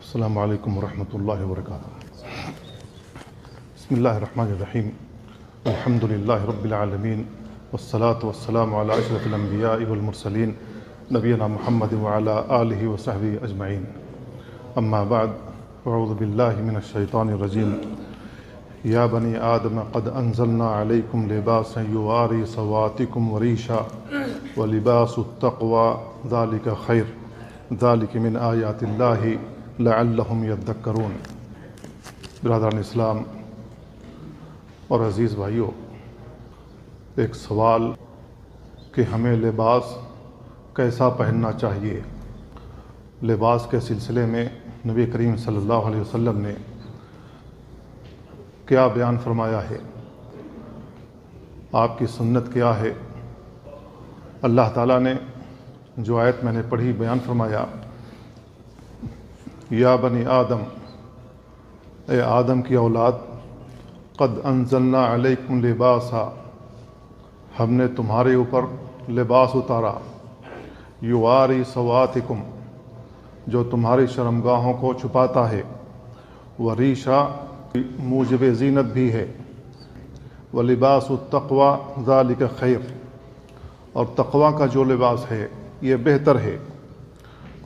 السلام علیکم ورحمۃ اللہ وبرکاتہ۔ بسم اللہ الرحمن الرحیم، الحمد للہ رب العالمین، والصلاة والسلام علی اشرف الانبیاء والمرسلین، نبینا محمد وعلی آلہ وصحبہ اجمعین، اما بعد، اعوذ باللہ من الشیطان الرجیم۔ یا بنی آدم قد انزلنا علیکم لباسا یواری سواتکم وریشا ولباس التقوی ذالک خیر، ذالک من آیات اللہ لعلہم یذکرون۔ برادران اسلام اور عزیز بھائیوں، ایک سوال کہ ہمیں لباس کیسا پہننا چاہیے۔ لباس کے سلسلے میں نبی کریم صلی اللہ علیہ وسلم نے کیا بیان فرمایا ہے، آپ کی سنت کیا ہے۔ اللہ تعالیٰ نے جو آیت میں نے پڑھی بیان فرمایا، یا بنی آدم، اے آدم کی اولاد، قد انزلنا علیکم لباسا، ہم نے تمہارے اوپر لباس اتارا، یواری سواتکم، جو تمہاری شرمگاہوں کو چھپاتا ہے، وریشا، موجب زینت بھی ہے، ولباس التقوی ذالک خیر، اور تقوی کا جو لباس ہے یہ بہتر ہے،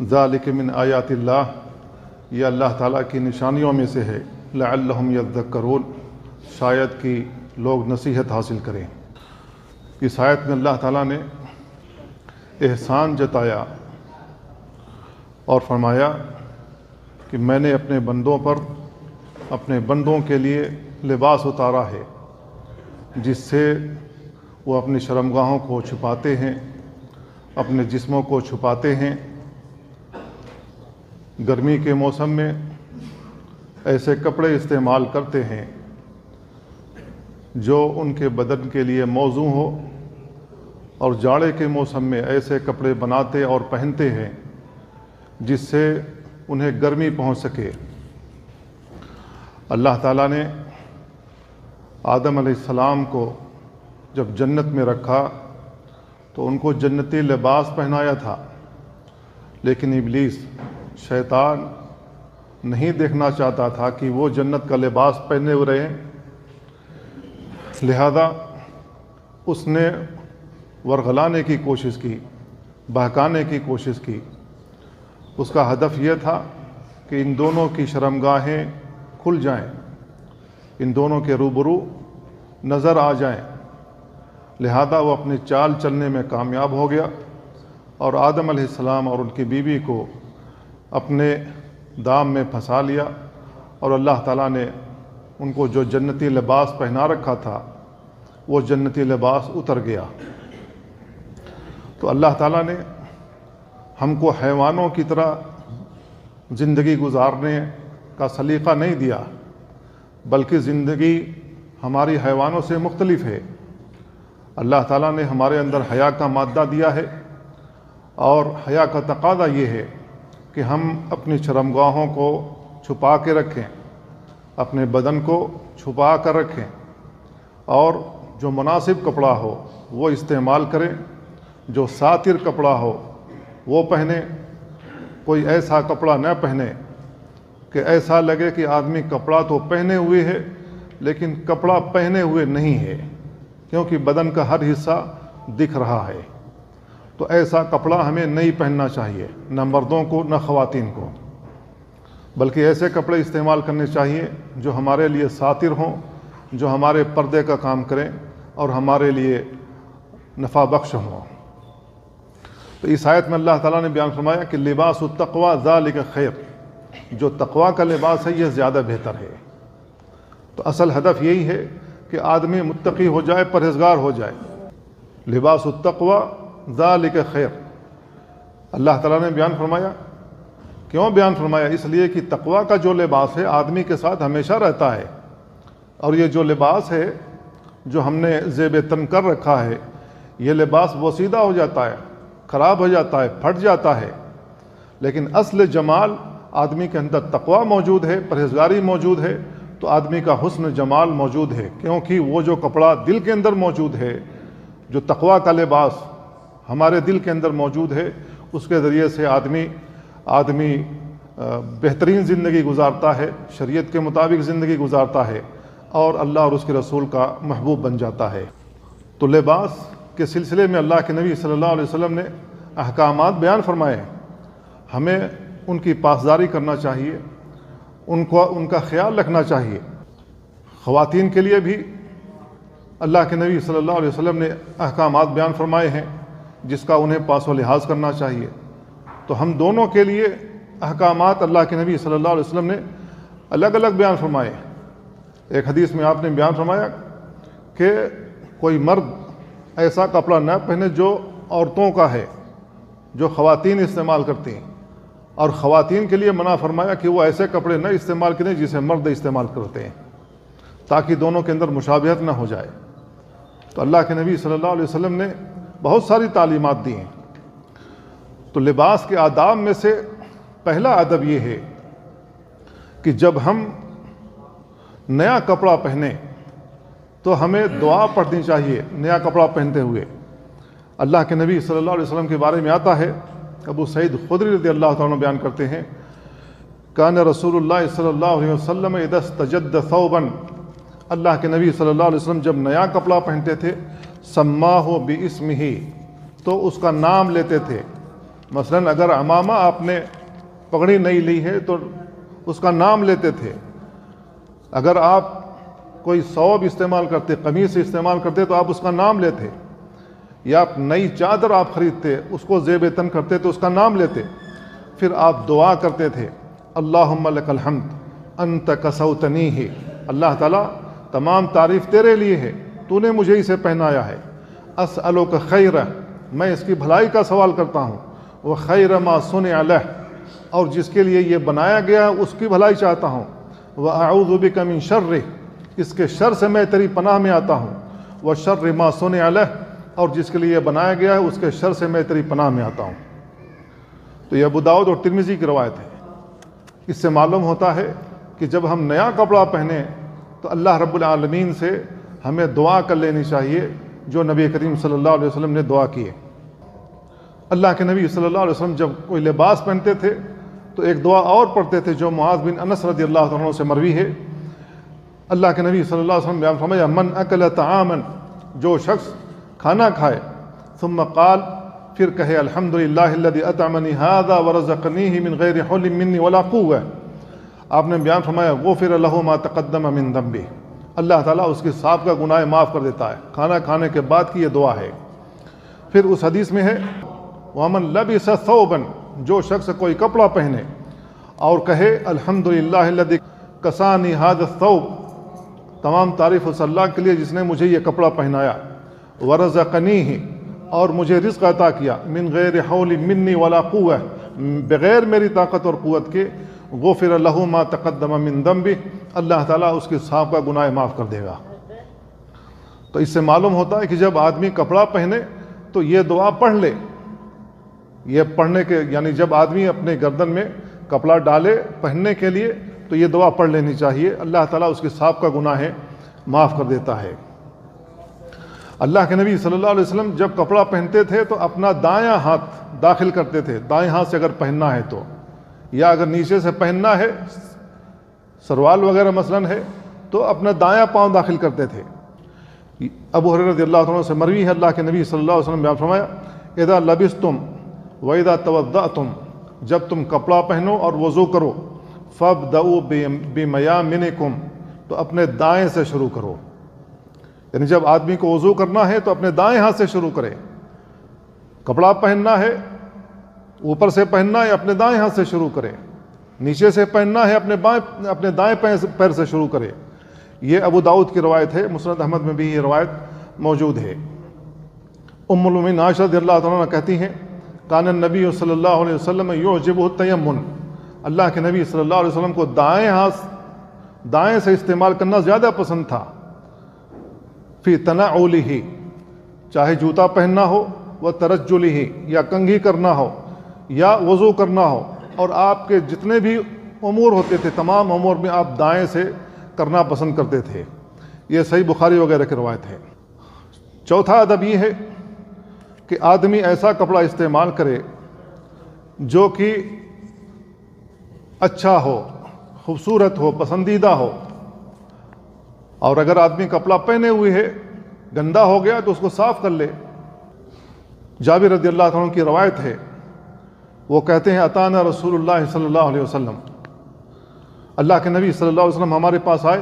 ذالک من آیات اللہ، یہ اللہ تعالیٰ کی نشانیوں میں سے ہے، لعلہم یذکرون، شاید کہ لوگ نصیحت حاصل کریں۔ اس آیت میں اللہ تعالیٰ نے احسان جتایا اور فرمایا کہ میں نے اپنے بندوں پر، اپنے بندوں کے لیے لباس اتارا ہے جس سے وہ اپنی شرمگاہوں کو چھپاتے ہیں، اپنے جسموں کو چھپاتے ہیں۔ گرمی کے موسم میں ایسے کپڑے استعمال کرتے ہیں جو ان کے بدن کے لیے موزوں ہو، اور جاڑے کے موسم میں ایسے کپڑے بناتے اور پہنتے ہیں جس سے انہیں گرمی پہنچ سکے۔ اللہ تعالیٰ نے آدم علیہ السلام کو جب جنت میں رکھا تو ان کو جنتی لباس پہنایا تھا، لیکن ابلیس، شیطان نہیں دیکھنا چاہتا تھا کہ وہ جنت کا لباس پہنے ہوئے رہیں، لہذا اس نے ورغلانے کی کوشش کی، بہکانے کی کوشش کی۔ اس کا ہدف یہ تھا کہ ان دونوں کی شرمگاہیں کھل جائیں، ان دونوں کے روبرو نظر آ جائیں، لہذا وہ اپنی چال چلنے میں کامیاب ہو گیا، اور آدم علیہ السلام اور ان کی بیوی کو اپنے دام میں پھنسا لیا، اور اللہ تعالیٰ نے ان کو جو جنتی لباس پہنا رکھا تھا وہ جنتی لباس اتر گیا۔ تو اللہ تعالیٰ نے ہم کو حیوانوں کی طرح زندگی گزارنے کا سلیقہ نہیں دیا، بلکہ زندگی ہماری حیوانوں سے مختلف ہے۔ اللہ تعالیٰ نے ہمارے اندر حیا کا مادہ دیا ہے، اور حیا کا تقاضا یہ ہے کہ ہم اپنی شرمگاہوں کو چھپا کے رکھیں، اپنے بدن کو چھپا کر رکھیں، اور جو مناسب کپڑا ہو وہ استعمال کریں، جو ساتر کپڑا ہو وہ پہنیں۔ کوئی ایسا کپڑا نہ پہنے کہ ایسا لگے کہ آدمی کپڑا تو پہنے ہوئے ہے لیکن کپڑا پہنے ہوئے نہیں ہے، کیونکہ بدن کا ہر حصہ دکھ رہا ہے۔ تو ایسا کپڑا ہمیں نہیں پہننا چاہیے، نہ مردوں کو نہ خواتین کو، بلکہ ایسے کپڑے استعمال کرنے چاہیے جو ہمارے لیے ساتر ہوں، جو ہمارے پردے کا کام کریں اور ہمارے لیے نفع بخش ہوں۔ تو اس آیت میں اللہ تعالیٰ نے بیان فرمایا کہ لباس التقوی ذالک خیر، جو تقوی کا لباس ہے یہ زیادہ بہتر ہے۔ تو اصل ہدف یہی ہے کہ آدمی متقی ہو جائے، پرہیزگار ہو جائے۔ لباس التقوی ذالک خیر، اللہ تعالیٰ نے بیان فرمایا۔ کیوں بیان فرمایا؟ اس لیے کہ تقوی کا جو لباس ہے آدمی کے ساتھ ہمیشہ رہتا ہے، اور یہ جو لباس ہے جو ہم نے زیب تن کر رکھا ہے، یہ لباس بوسیدہ ہو جاتا ہے، خراب ہو جاتا ہے، پھٹ جاتا ہے، لیکن اصل جمال آدمی کے اندر تقوی موجود ہے، پرہیزگاری موجود ہے، تو آدمی کا حسن جمال موجود ہے، کیونکہ وہ جو کپڑا دل کے اندر موجود ہے، جو تقوی کا لباس ہمارے دل کے اندر موجود ہے، اس کے ذریعے سے آدمی بہترین زندگی گزارتا ہے، شریعت کے مطابق زندگی گزارتا ہے اور اللہ اور اس کے رسول کا محبوب بن جاتا ہے۔ تو لباس کے سلسلے میں اللہ کے نبی صلی اللہ علیہ وسلم نے احکامات بیان فرمائے ہیں، ہمیں ان کی پاسداری کرنا چاہیے، ان کا خیال رکھنا چاہیے۔ خواتین کے لیے بھی اللہ کے نبی صلی اللہ علیہ وسلم نے احکامات بیان فرمائے ہیں جس کا انہیں پاس و لحاظ کرنا چاہیے۔ تو ہم دونوں کے لیے احکامات اللہ کے نبی صلی اللہ علیہ وسلم نے الگ الگ بیان فرمائے۔ ایک حدیث میں آپ نے بیان فرمایا کہ کوئی مرد ایسا کپڑا نہ پہنے جو عورتوں کا ہے، جو خواتین استعمال کرتی ہیں، اور خواتین کے لیے منع فرمایا کہ وہ ایسے کپڑے نہ استعمال کریں جسے مرد استعمال کرتے ہیں، تاکہ دونوں کے اندر مشابہت نہ ہو جائے۔ تو اللہ کے نبی صلی اللہ علیہ وسلم نے بہت ساری تعلیمات دی ہیں۔ تو لباس کے آداب میں سے پہلا ادب یہ ہے کہ جب ہم نیا کپڑا پہنیں تو ہمیں دعا پڑھنی چاہیے نیا کپڑا پہنتے ہوئے۔ اللہ کے نبی صلی اللہ علیہ وسلم کے بارے میں آتا ہے، ابو سعید خدری رضی اللہ تعالیٰ عنہ بیان کرتے ہیں، کان رسول اللہ صلی اللہ علیہ وسلم اذا استجد ثوبا، اللہ کے نبی صلی اللہ علیہ وسلم جب نیا کپڑا پہنتے تھے، سماہ باسمہ، تو اس کا نام لیتے تھے۔ مثلا اگر عمامہ آپ نے پگڑی نہیں لی ہے تو اس کا نام لیتے تھے۔ اگر آپ کوئی ثوب استعمال کرتے، قمیص استعمال کرتے تو آپ اس کا نام لیتے، یا نئی چادر آپ خریدتے اس کو زیب تن کرتے تو اس کا نام لیتے۔ پھر آپ دعا کرتے تھے، اللہم لک الحمد انت کسوتنیہ، اللہ تعالیٰ تمام تعریف تیرے لیے ہے، تو نے مجھے اسے پہنایا ہے۔ اسألک خیرہ، میں اس کی بھلائی کا سوال کرتا ہوں، وخیر ما صنع لہ، اور جس کے لیے یہ بنایا گیا اس کی بھلائی چاہتا ہوں۔ وأعوذ بک من شرہ، اس کے شر سے میں تیری پناہ میں آتا ہوں۔ وشر ما صنع لہ، اور جس کے لیے بنایا گیا ہے اس کے شر سے میں تیری پناہ میں آتا ہوں۔ تو یہ ابو داؤد اور ترمذی کی روایت ہے۔ اس سے معلوم ہوتا ہے کہ جب ہم نیا کپڑا پہنیں تو اللہ رب العالمین سے ہمیں دعا کر لینی چاہیے جو نبی کریم صلی اللہ علیہ وسلم نے دعا کی ہے۔ اللہ کے نبی صلی اللہ علیہ وسلم جب کوئی لباس پہنتے تھے تو ایک دعا اور پڑھتے تھے جو معاذ بن انس رضی اللہ عنہ سے مروی ہے۔ اللہ کے نبی صلی اللہ علیہ وسلم بیان فرمایا، من اکل طعاما، جو شخص کھانا کھائے، ثم قال، پھر کہے الحمدللہ الذی اطعمنی ھذا ورزقنیہ من غیر حول منی ولا قوہ، آپ نے بیان فرمایا غفر لہ ما تقدم من ذنبہ، اللہ تعالیٰ اس کے سابقہ گناہ معاف کر دیتا ہے۔ کھانا کھانے کے بعد کی یہ دعا ہے۔ پھر اس حدیث میں ہے، ومن لبس ثوبا، جو شخص کوئی کپڑا پہنے اور کہے الحمدللہ الذی کسانی ھذا الثوب، تمام تعریف اس اللہ کے لیے جس نے مجھے یہ کپڑا پہنایا، ورزقنیہ، اور مجھے رزق عطا کیا، من غیر حول منی ولا قوہ، بغیر میری طاقت اور قوت کے، غفر لہ ما تقدم من ذنبہ، اللہ تعالیٰ اس کے سابقہ گناہ معاف کر دے گا۔ تو اس سے معلوم ہوتا ہے کہ جب آدمی کپڑا پہنے تو یہ دعا پڑھ لے۔ یہ پڑھنے کے یعنی جب آدمی اپنے گردن میں کپڑا ڈالے پہننے کے لیے تو یہ دعا پڑھ لینی چاہیے، اللہ تعالیٰ اس کے سابقہ گناہ معاف کر دیتا ہے۔ اللہ کے نبی صلی اللہ علیہ وسلم جب کپڑا پہنتے تھے تو اپنا دایاں ہاتھ داخل کرتے تھے، دائیں ہاتھ سے اگر پہننا ہے تو، یا اگر نیچے سے پہننا ہے سروال وغیرہ مثلا ہے تو اپنا دایاں پاؤں داخل کرتے تھے۔ ابو ہریرہ رضی اللہ عنہ سے مروی ہے، اللہ کے نبی صلی اللہ علیہ وسلم نے بیان فرمایا، اذا لبستم وَإِذَا تَوَضَّأْتُمْ، جب تم کپڑا پہنو اور وضو کرو، فَابْدَؤُوا بِمَيَامِنِكُمْ، تو اپنے دائیں سے شروع کرو۔ یعنی جب آدمی کو وضو کرنا ہے تو اپنے دائیں ہاتھ سے شروع کرے۔ کپڑا پہننا ہے اوپر سے پہننا ہے اپنے دائیں ہاتھ سے شروع کرے، نیچے سے پہننا ہے اپنے دائیں پیر سے شروع کرے۔ یہ ابو داؤد کی روایت ہے، مسند احمد میں بھی یہ روایت موجود ہے۔ ام المؤمنین عائشہ رضی اللہ تعالیٰ عنہ کہتی ہیں، کان النبی صلی اللہ علیہ وسلم یعجبہ التیمن، اللہ کے نبی صلی اللہ علیہ وسلم کو دائیں سے استعمال کرنا زیادہ پسند تھا۔ فی تنعلہ، چاہے جوتا پہننا ہو، و ترجلہ، یا کنگھی کرنا ہو، یا وضو کرنا ہو، اور آپ کے جتنے بھی امور ہوتے تھے تمام امور میں آپ دائیں سے کرنا پسند کرتے تھے۔ یہ صحیح بخاری وغیرہ کی روایت ہے۔ چوتھا ادب یہ ہے کہ آدمی ایسا کپڑا استعمال کرے جو کہ اچھا ہو، خوبصورت ہو، پسندیدہ ہو، اور اگر آدمی کپڑا پہنے ہوئے ہے گندا ہو گیا تو اس کو صاف کر لے۔ جابر رضی اللہ عنہ کی روایت ہے، وہ کہتے ہیں اتانا رسول اللہ صلی اللہ علیہ وسلم، اللہ کے نبی صلی اللہ علیہ وسلم ہمارے پاس آئے،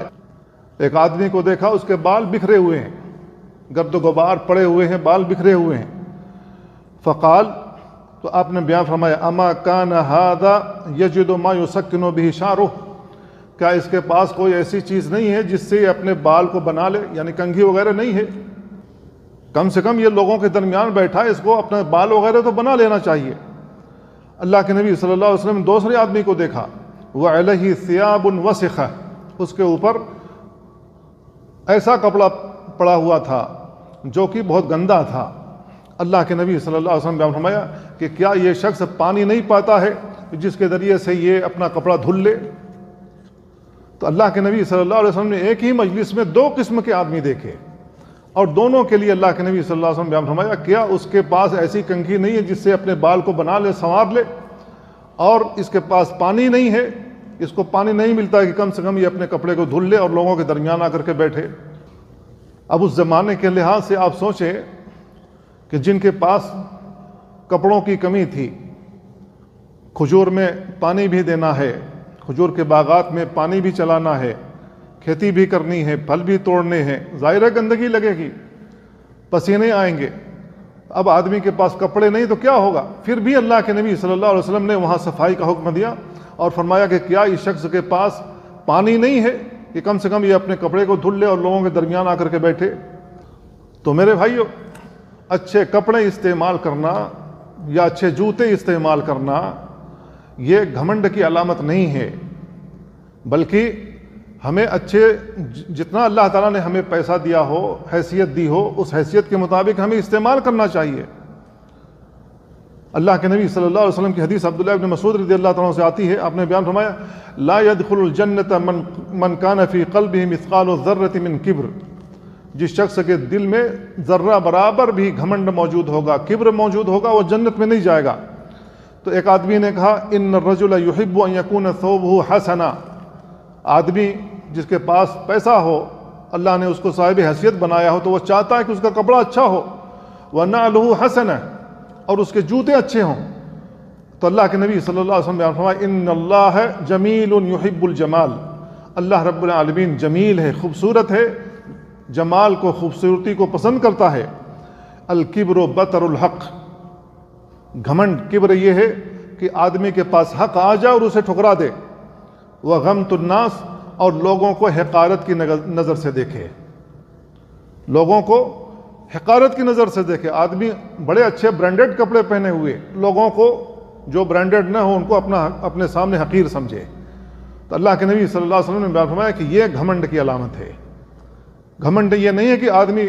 ایک آدمی کو دیکھا اس کے بال بکھرے ہوئے ہیں، گرد و غبار پڑے ہوئے ہیں، بال بکھرے ہوئے ہیں۔ فقال، تو آپ نے بیان فرمایا، اما کان ھذا یجد ما یسکن بہ شعرہ، کیا اس کے پاس کوئی ایسی چیز نہیں ہے جس سے یہ اپنے بال کو بنا لے، یعنی کنگھی وغیرہ نہیں ہے؟ کم سے کم یہ لوگوں کے درمیان بیٹھا ہے، اس کو اپنے بال وغیرہ تو بنا لینا چاہیے۔ اللہ کے نبی صلی اللہ علیہ وسلم نے دوسرے آدمی کو دیکھا، وعلیہ ثیاب وسخہ، اس کے اوپر ایسا کپڑا پڑا ہوا تھا جو کہ بہت گندا تھا۔ اللہ کے نبی صلی اللہ علیہ وسلم نے فرمایا کہ کیا یہ شخص پانی نہیں پاتا ہے جس کے ذریعے سے یہ اپنا کپڑا دھل لے؟ تو اللہ کے نبی صلی اللہ علیہ وسلم نے ایک ہی مجلس میں دو قسم کے آدمی دیکھے، اور دونوں کے لیے اللہ کے نبی صلی اللہ علیہ وسلم نے فرمایا کیا اس کے پاس ایسی کنگھی نہیں ہے جس سے اپنے بال کو بنا لے، سنوار لے، اور اس کے پاس پانی نہیں ہے، اس کو پانی نہیں ملتا کہ کم سے کم یہ اپنے کپڑے کو دھل لے اور لوگوں کے درمیان آ کر کے بیٹھے۔ اب اس زمانے کے لحاظ سے آپ سوچیں کہ جن کے پاس کپڑوں کی کمی تھی، کھجور میں پانی بھی دینا ہے، کھجور کے باغات میں پانی بھی چلانا ہے، کھیتی بھی کرنی ہے، پھل بھی توڑنے ہیں، ظاہر ہے گندگی لگے گی، پسینے آئیں گے۔ اب آدمی کے پاس کپڑے نہیں تو کیا ہوگا؟ پھر بھی اللہ کے نبی صلی اللہ علیہ وسلم نے وہاں صفائی کا حکم دیا اور فرمایا کہ کیا اس شخص کے پاس پانی نہیں ہے کہ کم سے کم یہ اپنے کپڑے کو دھل لے اور لوگوں کے درمیان آ کر کے بیٹھے؟ تو میرے بھائیو، اچھے کپڑے استعمال کرنا یا اچھے جوتے استعمال کرنا یہ گھمنڈ کی علامت نہیں ہے، بلکہ ہمیں اچھے، جتنا اللہ تعالیٰ نے ہمیں پیسہ دیا ہو، حیثیت دی ہو، اس حیثیت کے مطابق ہمیں استعمال کرنا چاہیے۔ اللہ کے نبی صلی اللہ علیہ وسلم کی حدیث عبداللہ ابن مسعود رضی اللہ تعالیٰ عنہ سے آتی ہے، آپ نے بیان فرمایا لا يدخل الجنت من کان فی قلبہ مثقال ذرۃ من کبر، جس شخص کے دل میں ذرہ برابر بھی گھمنڈ موجود ہوگا، کبر موجود ہوگا، وہ جنت میں نہیں جائے گا۔ تو ایک آدمی نے کہا ان الرجل یحب ان یکون ثوبہ حسنا، آدمی جس کے پاس پیسہ ہو، اللہ نے اس کو صاحب حیثیت بنایا ہو، تو وہ چاہتا ہے کہ اس کا کپڑا اچھا ہو، وَنَعْلُهُ حَسَنًا، اور اس کے جوتے اچھے ہوں۔ تو اللہ کے نبی صلی اللہ علیہ وسلم نے فرمایا ان اللہ جمیل یحب الجمال، اللہ رب العالمین جمیل ہے، خوبصورت ہے، جمال کو، خوبصورتی کو پسند کرتا ہے۔ الکبر بطر الحق، گھمنڈ، کبر یہ ہے کہ آدمی کے پاس حق آ جائے اور اسے ٹھکرا دے۔ وغمط الناس، اور لوگوں کو حقارت کی نظر سے دیکھے، لوگوں کو حقارت کی نظر سے دیکھے۔ آدمی بڑے اچھے برانڈڈ کپڑے پہنے ہوئے، لوگوں کو جو برانڈڈ نہ ہو ان کو اپنے سامنے حقیر سمجھے۔ تو اللہ کے نبی صلی اللہ علیہ وسلم نے بیان فرمایا کہ یہ گھمنڈ کی علامت ہے۔ گھمنڈ یہ نہیں ہے کہ آدمی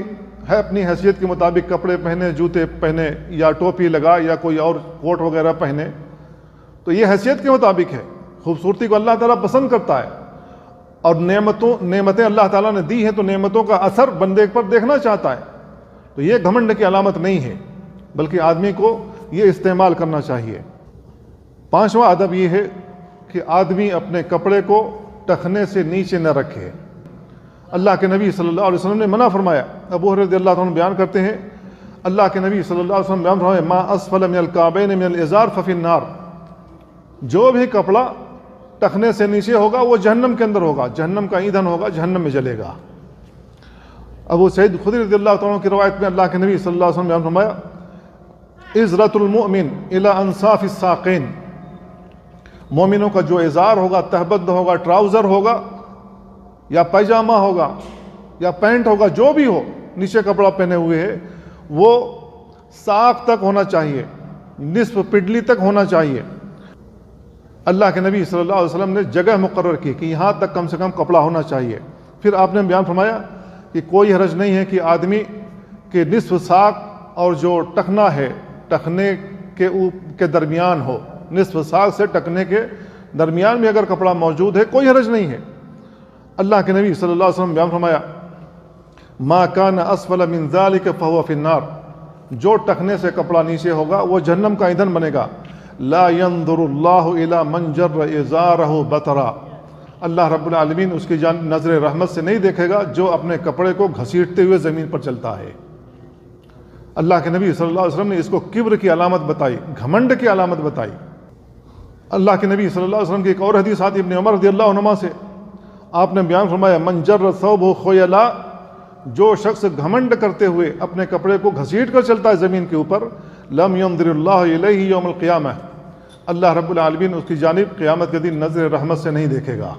ہے اپنی حیثیت کے مطابق کپڑے پہنے، جوتے پہنے، یا ٹوپی لگا، یا کوئی اور کوٹ وغیرہ پہنے، تو یہ حیثیت کے مطابق ہے۔ خوبصورتی کو اللہ تعالیٰ پسند کرتا ہے، اور نعمتیں اللہ تعالیٰ نے دی ہیں تو نعمتوں کا اثر بندے پر دیکھنا چاہتا ہے۔ تو یہ گھمنڈ کی علامت نہیں ہے، بلکہ آدمی کو یہ استعمال کرنا چاہیے۔ پانچواں ادب یہ ہے کہ آدمی اپنے کپڑے کو ٹخنے سے نیچے نہ رکھے۔ اللہ کے نبی صلی اللہ علیہ وسلم نے منع فرمایا۔ ابو ہریرہ رضی اللہ عنہ بیان کرتے ہیں اللہ کے نبی صلی اللہ علیہ وسلم بیان فرمایا ما اسفل من الکعبین من الازار ففی النار، جو بھی کپڑا ٹخنے سے نیچے ہوگا وہ جہنم کے اندر ہوگا، جہنم کا ایندھن ہوگا، جہنم میں جلے گا۔ ابو سعید خدری رضی اللہ عنہ کی روایت میں اللہ کے نبی صلی اللہ علیہ وسلم بیان فرمایا ازرۃ المؤمن الی انصاف الساقین، مومنوں کا جو ازار ہوگا، تہبند ہوگا، ٹراؤزر ہوگا، یا پیجامہ ہوگا، یا پینٹ ہوگا، جو بھی ہو نیچے کپڑا پہنے ہوئے ہے، وہ ساق تک ہونا چاہیے، نصف پڈلی تک ہونا چاہیے۔ اللہ کے نبی صلی اللہ علیہ وسلم نے جگہ مقرر کی کہ یہاں تک کم سے کم کپڑا ہونا چاہیے۔ پھر آپ نے بیان فرمایا کہ کوئی حرج نہیں ہے کہ آدمی کے نصف ساق اور جو ٹخنا ہے، ٹخنے کے درمیان ہو، نصف ساق سے ٹخنے کے درمیان میں اگر کپڑا موجود ہے کوئی حرج نہیں ہے۔ اللہ کے نبی صلی اللہ علیہ وسلم بیان فرمایا ما کان اسفل من ذلک فهو فی النار، جو ٹخنے سے کپڑا نیچے ہوگا وہ جہنم کا ایندھن بنے گا۔ لا ينظر اللہ الی من جر ازارہ بطرا، اللہ رب العالمین اس کی جانب نظر رحمت سے نہیں دیکھے گا جو اپنے کپڑے کو گھسیٹتے ہوئے زمین پر چلتا ہے۔ اللہ کے نبی صلی اللہ علیہ وسلم نے اس کو کبر کی علامت بتائی، گھمنڈ کی علامت بتائی۔ اللہ کے نبی صلی اللہ علیہ وسلم کی ایک اور حدیث آتی ابن عمر رضی اللہ عنہما سے، آپ نے بیان فرمایا من جر ثوبہ خیلا، جو شخص گھمنڈ کرتے ہوئے اپنے کپڑے کو گھسیٹ کر چلتا ہے زمین کے اوپر، لم ينظر اللہ الیہ یوم القیامہ، اللہ رب العالمین اس کی جانب قیامت کے دن نظر رحمت سے نہیں دیکھے گا۔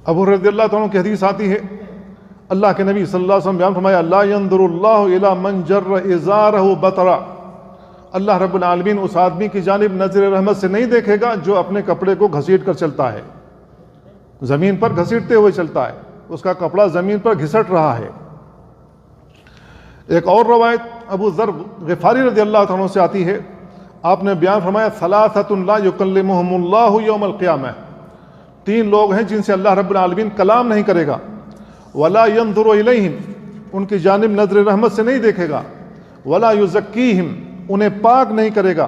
ابو ہریرہ رضی اللہ عنہ کی حدیث آتی ہے، اللہ کے نبی صلی اللہ علیہ وسلم بیان فرمایا لا ينظر اللہ الی من جر ازارہ بطرا، اللہ رب العالمین اس آدمی کی جانب نظر رحمت سے نہیں دیکھے گا جو اپنے کپڑے کو گھسیٹ کر چلتا ہے، زمین پر گھسیٹتے ہوئے چلتا ہے، اس کا کپڑا زمین پر گھسٹ رہا ہے۔ ایک اور روایت ابو ذر غفاری رضی اللہ عنہ سے آتی ہے، آپ نے بیان فرمایا ثلاثۃ لا یکلمہم اللہ یوم القیامہ، تین لوگ ہیں جن سے اللہ رب العالمین کلام نہیں کرے گا، ولا ينظر الیہم، ان کی جانب نظر رحمت سے نہیں دیکھے گا، ولا یزکیہم، انہیں پاک نہیں کرے گا،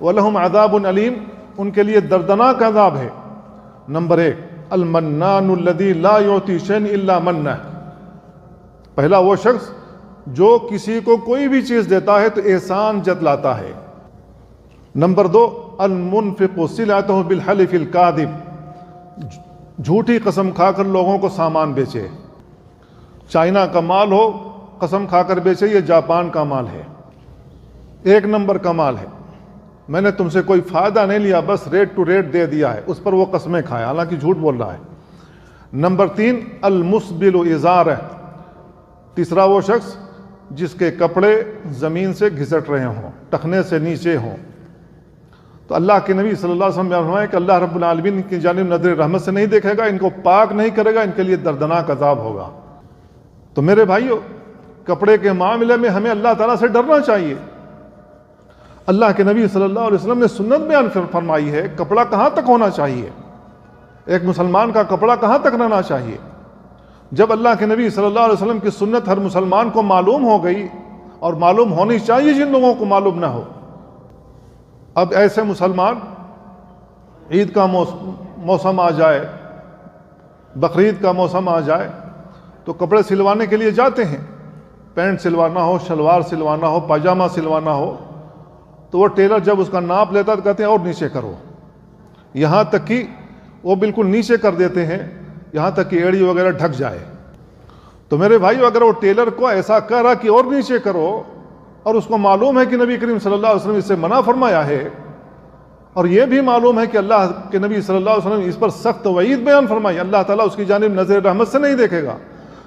ولہم عذاب علیم، ان کے لیے دردناک عذاب ہے۔ نمبر 1 المنان الذی لا یعطی شیئا الا منہ، پہلا وہ شخص جو کسی کو کوئی بھی چیز دیتا ہے تو احسان جتلاتا ہے۔ نمبر 2 المنفق صلعته بالحلف الکاذب، جھوٹی قسم کھا کر لوگوں کو سامان بیچے، چائنا کا مال ہو قسم کھا کر بیچے، یہ جاپان کا مال ہے، 1 نمبر کا مال ہے، میں نے تم سے کوئی فائدہ نہیں لیا، بس ریٹ ٹو ریٹ دے دیا ہے، اس پر وہ قسمیں کھائے حالانکہ جھوٹ بول رہا ہے۔ نمبر 3 المسبل ازارہ، تیسرا وہ شخص جس کے کپڑے زمین سے گھسٹ رہے ہوں، ٹخنے سے نیچے ہوں۔ تو اللہ کے نبی صلی اللہ علیہ وسلم نے فرمایا کہ اللہ رب العالمین کی جانب نظر رحمت سے نہیں دیکھے گا، ان کو پاک نہیں کرے گا، ان کے لیے دردناک عذاب ہوگا۔ تو میرے بھائیو، کپڑے کے معاملے میں ہمیں اللہ تعالیٰ سے ڈرنا چاہیے۔ اللہ کے نبی صلی اللہ علیہ وسلم نے سنت بیان فرمائی ہے، کپڑا کہاں تک ہونا چاہیے، ایک مسلمان کا کپڑا کہاں تک رہنا چاہیے۔ جب اللہ کے نبی صلی اللہ علیہ وسلم کی سنت ہر مسلمان کو معلوم ہو گئی، اور معلوم ہونی چاہیے جن لوگوں کو معلوم نہ ہو، اب ایسے مسلمان عید کا موسم آ جائے، بقرعید کا موسم آ جائے تو کپڑے سلوانے کے لیے جاتے ہیں، پینٹ سلوانا ہو، شلوار سلوانا ہو، پاجامہ سلوانا ہو، تو وہ ٹیلر جب اس کا ناپ لیتا تو کہتے ہیں اور نیچے کرو، یہاں تک کہ وہ بالکل نیچے کر دیتے ہیں، یہاں تک کہ ایڑی وغیرہ ڈھک جائے۔ تو میرے بھائیو، اگر وہ ٹیلر کو ایسا کہہ رہا کہ اور نیچے کرو، اور اس کو معلوم ہے کہ نبی کریم صلی اللہ علیہ وسلم اس سے منع فرمایا ہے، اور یہ بھی معلوم ہے کہ اللہ کے نبی صلی اللہ علیہ وسلم اس پر سخت وعید بیان فرمائی، اللہ تعالیٰ اس کی جانب نظر رحمت سے نہیں دیکھے گا،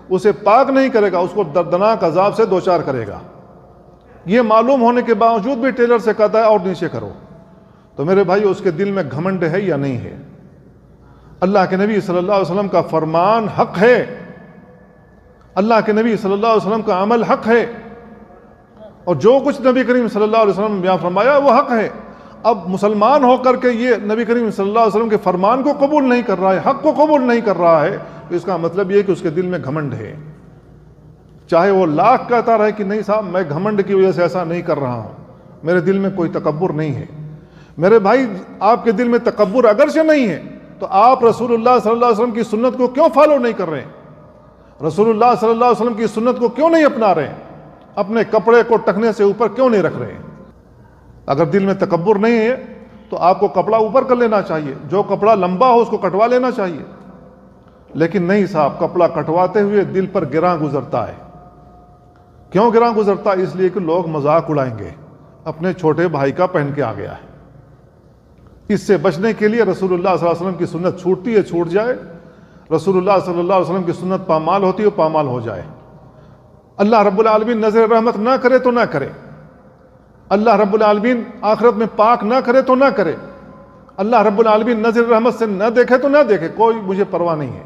اسے پاک نہیں کرے گا، اس کو دردناک عذاب سے دوچار کرے گا، یہ معلوم ہونے کے باوجود بھی ٹیلر سے کہتا ہے اور نیچے کرو، تو میرے بھائی اس کے دل میں گھمنڈ ہے یا نہیں ہے؟ اللہ کے نبی صلی اللہ علیہ وسلم کا فرمان حق ہے، اللہ کے نبی صلی اللہ علیہ وسلم کا عمل حق ہے، اور جو کچھ نبی کریم صلی اللہ علیہ وسلم نے بیان فرمایا وہ حق ہے۔ اب مسلمان ہو کر کے یہ نبی کریم صلی اللہ علیہ وسلم کے فرمان کو قبول نہیں کر رہا ہے، حق کو قبول نہیں کر رہا ہے، تو اس کا مطلب یہ کہ اس کے دل میں گھمنڈ ہے، چاہے وہ لاکھ کہتا رہے کہ نہیں صاحب میں گھمنڈ کی وجہ سے ایسا نہیں کر رہا ہوں، میرے دل میں کوئی تکبر نہیں ہے۔ میرے بھائی، آپ کے دل میں تکبر اگرچہ نہیں ہے تو آپ رسول اللہ صلی اللہ علیہ وسلم کی سنت کو کیوں فالو نہیں کر رہے ہیں؟ رسول اللہ صلی اللہ علیہ وسلم کی سنت کو کیوں نہیں اپنا رہے ہیں؟ اپنے کپڑے کو ٹخنے سے اوپر کیوں نہیں رکھ رہے ہیں؟ اگر دل میں تکبر نہیں ہے تو آپ کو کپڑا اوپر کر لینا چاہیے، جو کپڑا لمبا ہو اس کو کٹوا لینا چاہیے، لیکن نہیں صاحب، کپڑا کٹواتے ہوئے دل پر گراں گزرتا ہے۔ کیوں گراں گزرتا ہے؟ اس لیے کہ لوگ مذاق اڑائیں گے، اپنے چھوٹے بھائی کا پہن کے آ گیا ہے۔ اس سے بچنے کے لیے رسول اللہ صلی اللہ علیہ وسلم کی سنت چھوٹتی ہے چھوٹ جائے، رسول اللہ صلی اللہ علیہ وسلم کی سنت پامال ہوتی ہے پامال ہو جائے۔ اللہ رب العالمین نظر رحمت نہ کرے تو نہ کرے، اللہ رب العالمین آخرت میں پاک نہ کرے تو نہ کرے، اللہ رب العالمین نظر رحمت سے نہ دیکھے تو نہ دیکھے، کوئی مجھے پرواہ نہیں ہے۔